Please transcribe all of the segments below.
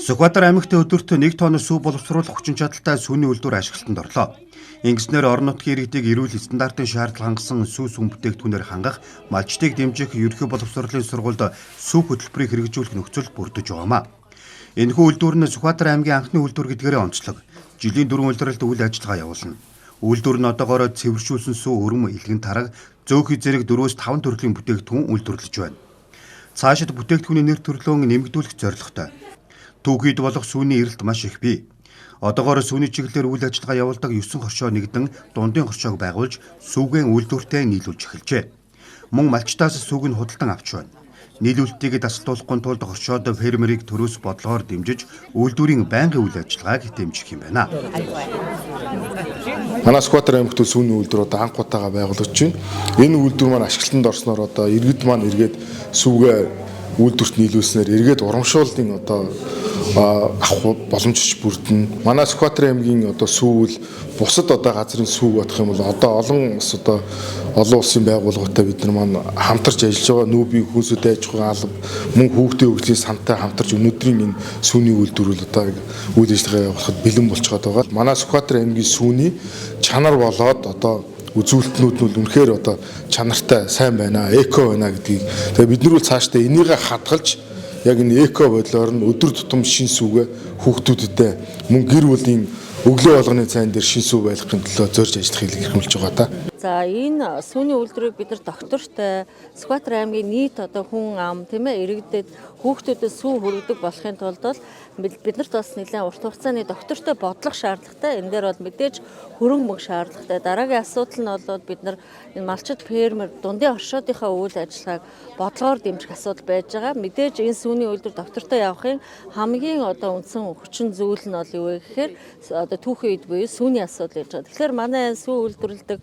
Сүхбаатар аймагт өдөрт 1 тонн сүү боловсруулах хүчин чадалтай сүүний үйлдвэр ашиглалтанд орлоо. Ингэснээр орон нутгийн иргэдийг эрүүл стандартын шаардлага хангасан сүү сүм бүтээгдэхүүнээр хангах, малчдыг дэмжих ерөнхий боловсролын сургуульд сүү хөтөлбөрийг хэрэгжүүлэх нөхцөл бүрдэж байгаамаа. Энэхүү үйлдвэр нь Сүхбаатар аймгийн анхны үйлдвэр гэдгээрээ онцлог. Жилийн 4 улиралд үйл ажиллагаа явуулна. Үйлдвэр нь одоогоор цэвэршүүлсэн сүү өрөм илгэн тараг, зөөхий зэрэг 4-5 төрлийн бүтээгдэхүүн үйлдвэрлэж байна. Цаашид бүтээгдэхүүний нэр төрлөө нэмэгдүүлэх зорилготой. Түүхийд болох сүүний эрэлт маш их бий. Одоогоор сүүний чиглэлээр үйл ажиллагаа явуулдаг 9 хоршоо нэгдэн дундын хоршоог байгуулж сүүгийн үйлдвэртэй нийлүүлж эхэлжээ. Мөн малчтаас сүүг нь худалдан авч байна. Нийлүүлэлтийг тасалдуулахгүй тулд хоршоод фермерийг төрөөс бодлогоор дэмжиж үйлдвэрийн байнгын үйл ажиллагааг дэмжих юм байна. Манай Сүхбаатар аймагт сүүний үйлдвэр одоо анх удаага байгуулагдж байна. Энэ үйлдвэр маань ашиглалтанд орсноор одоо иргэд маань эргээд сүүгээ үйлдвэрт нийлүүлснээр эргээд урамшууллын одоо авах боломжч бүрдэнэ. Манай Сүхбаатар аймгийн одоо сүүл бусад одоо газрын сүүг бодох юм бол одоо олон улсын байгууллагатай бид нар маань хамтарч ажиллаж байгаа. Нүүбий хүнсүүд аж ахуйн алба, мөн хүүхдийн хөгжлийн сантай хамтарч өнөөдрийн энэ сүүний үйлдвэрүүл одоо үйл ажиллагаа явуулахад бэлэн болчиход байгаа. Манай Сүхбаатар аймгийн сүүний чанар болоод одоо үзүүлэлтнүүд нь үнэхээр одоо чанартай сайн байна, эко байна гэдгийг. Тэгээ бид нар бол цаашдаа энийг хадгалж яг энэ эко бодлоор нь өдөр тутам шин сүгэ хүүхдүүдэд мөн гэр бүлийн өглөө болгоны цайн дээр шин сүг байлгахын төлөө зорж ажиллахыг эрхэмлэж байгаа та. За энэ сүүний үйлдвэрийг бид нар доктортой Сүхбаатар аймгийн нийт одоо хүн ам тийм ээ иргэдэд хүүхдүүдэд сүү хүргэдэг болохын тулд бол бид нарт бас нэлээд урт хугацааны доктортой бодлого шаардлагатай. Энэ дээр бол мэдээж хөрөнгө мөнгө шаардлагатай. Дараагийн асуудал нь бол бид нар энэ малчид фермер дундын оршоодынхаа үйл ажиллагааг бодлогоор дэмжих асуудал байж байгаа. Мэдээж энэ сүүний үйлдвэр доктортой явахын хамгийн одоо үндсэн хүчин зүйл нь бол юу вэ гэхээр одоо түүхийн үед буюу сүүний асуудал гэж байгаа. Тэгэхээр манай сүү үйлдвэрлэдэг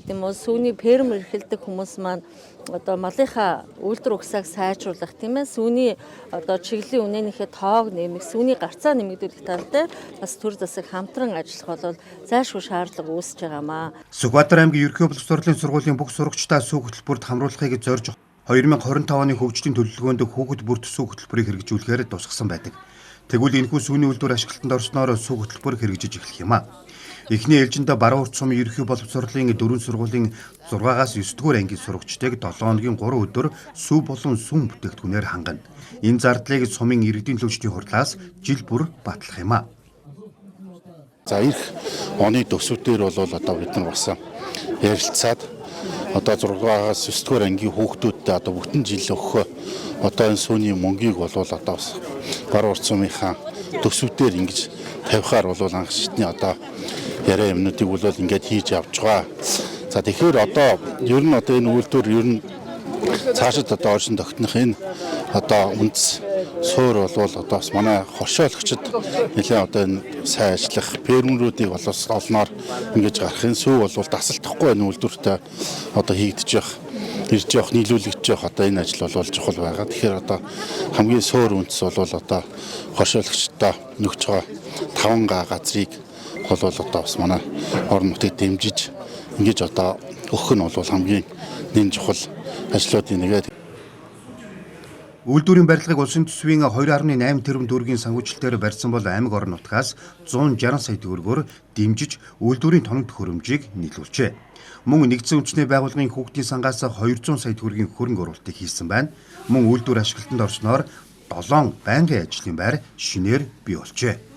гэдэг юм уу сүүний фермер эрхэлдэг хүмүүс маань одоо малынхаа үйлдвэр угсааг сайжруулах тийм ээ сүүний одоо чиглэлийн үнэнийхээ тоог нэмэх сүүний гарцаа нэмэгдүүлэх тал дээр бас төр засаг хамтран ажиллах бол зайлшгүй шаардлага үүсэж байгаамаа. Сүхбаатар аймгийн ерөнхий боловсролын сургуулийн бүх сурагчдаа сүү хөтөлбөрт хамруулахыг зорж 2025 оны хөгжлийн төлөвлөгөөнд хүүхэд бүрт сүү хөтөлбөрийг хэрэгжүүлэхээр тусгасан байдаг. Тэгвэл энэхүү сүүний үйлдвэр ашиглалтанд орсноор сүү хөтөлбөр хэрэгжиж эхлэх юм а. Эхний ээлжинд Баруун Урт сумын ерөнхий боловсролын 4 сургуулийн 6-аас 9 дугаар ангийн сурагчдыг 7 хоногийн 3 өдөр сүү болон сүм бүтээгдэхүүнээр хангана. Энэ зардлыг сумын иргэдийн төлөвчдийн хурлаас жил бүр батлах юм а. За ирэх оны төсвүүдээр бол одоо бид нар бас ярилцаад одоо 6-аас 9 дугаар ангийн хүүхдүүдтэй одоо бүтэн жил өгөх одоо энэ сүүний мөнгийг бол одоо бас Баруун Урт сумынхаа төсвүүдээр ингэж тавихаар бол анх шатны одоо яриа юмнуудыг бол ингээд хийж явж байгаа. За тэгэхээр одоо ер нь одоо энэ үйлдвэр ер нь цаашид одоо оршин тогтнох энэ одоо үндэс суур бол одоо бас манай хоршоологчид нэлээд одоо энэ сайн ажиллах фермерүүдийг бол олноор ингэж гарах энэ сүү бол тасалдахгүй энэ үйлдвэртэй одоо хийгдэж явах ирж явах нийлүүлэгдэж явах одоо энэ ажил бол чухал байгаа. Тэгэхээр одоо хамгийн суур үндэс бол одоо хоршоологчдоо нөгж байгаа 5 газрыг бол одоо бас манай орон нутгийг дэмжиж ингэж одоо өгөх нь бол хамгийн нэн чухал ажлуудын нэгэд. Үйлдвэрийн барилгыг улсын төсвийн 2.8 тэрбум төгрөгийн санхүүжилтээр барьсан бол аймаг орон нутгаас 160 сая төгрөгөөр дэмжиж үйлдвэрийн тоног төхөөрөмжийг нийлүүлжээ. Мөн нэгдсэн үндэсний байгууллагын хүүхдийн сангаас 200 сая төгрөгийн хөрөнгө оруулалтыг хийсэн байна. Мөн үйлдвэр ашиглалтанд орсноор 7 байнгын ажлын байр шинээр бий болжээ.